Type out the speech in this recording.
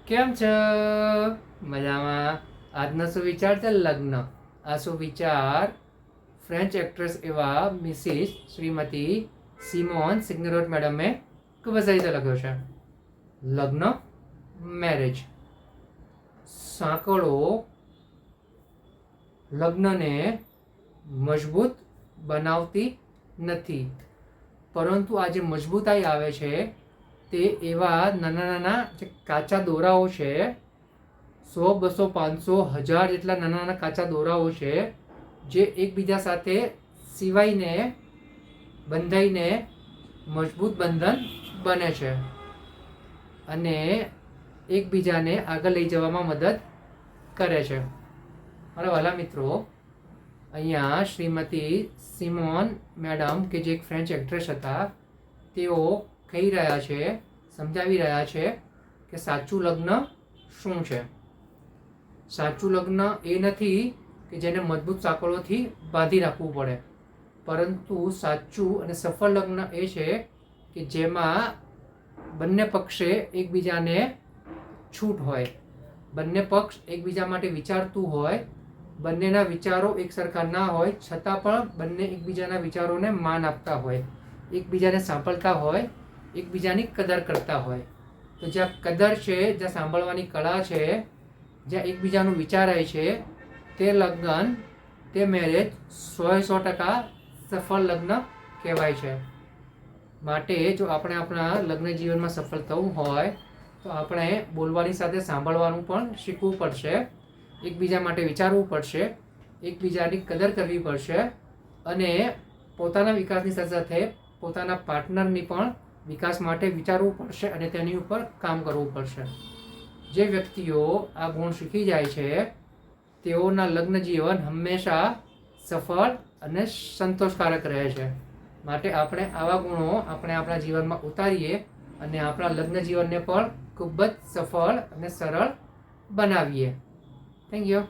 કેમ છો? મજામાં. આજનો સુવિચાર છે લગ્ન. આ સુવિચાર ફ્રેન્ચ એક્ટ્રેસ એવા મિસિસ શ્રીમતી સિમોન સિગ્નરોટ મેડમે ખૂબ જ રીતે લખ્યો છે. લગ્ન, મેરેજ. સાંકળો લગ્નને મજબૂત બનાવતી નથી, પરંતુ આ જે મજબૂતાઈ આવે છે તે એવા નાના નાના જે કાચા દોરાઓ છે, 100, 200, 500, 1000 જેટલા નાના નાના કાચા દોરાઓ છે જે એકબીજા સાથે સિવાયને બંધાઈને મજબૂત બંધન બને છે અને એકબીજાને આગળ લઈ જવામાં મદદ કરે છે. મારા વાલા મિત્રો, અહીંયા શ્રીમતી સિમોન મેડમ કે જે એક ફ્રેન્ચ એક્ટ્રેસ હતા, તેઓ કહી રહ્યા છે, સમજાવી રહ્યા છે કે સાચું લગ્ન શું છે. સાચું લગ્ન એ નથી કે જેને મજબૂત સાંકળોથી બાંધી રાખવું પડે, પરંતુ સાચું અને સફળ લગ્ન એ છે કે જેમાં બંને પક્ષે એકબીજાને છૂટ હોય, બંને પક્ષ એકબીજા માટે વિચારતું હોય, બંનેના વિચારો એક સરખા ના હોય છતાં પણ બંને એકબીજાના વિચારોને માન આપતા હોય, એકબીજાને સાંભળતા હોય, એકબીજાની કદર કરતા હોય. તો જ્યાં કદર છે, જ્યાં સાંભળવાની કળા છે, જ્યાં એકબીજાનું વિચારાય છે, તે લગ્ન, તે મેરેજ 100% સફળ લગ્ન કહેવાય છે. માટે જો આપણે આપણા લગ્ન જીવનમાં સફળ થવું હોય તો આપણે બોલવાની સાથે સાંભળવાનું પણ શીખવું પડશે, એકબીજા માટે વિચારવું પડશે, એકબીજાની કદર કરવી પડશે અને પોતાના વિકાસની સાથે સાથે પોતાના પાર્ટનરની પણ વિકાસ માટે વિચારવું પડશે અને તેની ઉપર કામ કરવું પડશે. જે વ્યક્તિઓ આ ગુણ શીખી જાય છે તેઓના લગ્ન જીવન હંમેશા સફળ અને સંતોષકારક રહે છે. માટે આપણે આવા ગુણો આપણે આપણા જીવનમાં ઉતારીએ અને આપણા લગ્ન જીવનને પણ ખૂબ જ સફળ અને સરળ બનાવીએ. Thank you.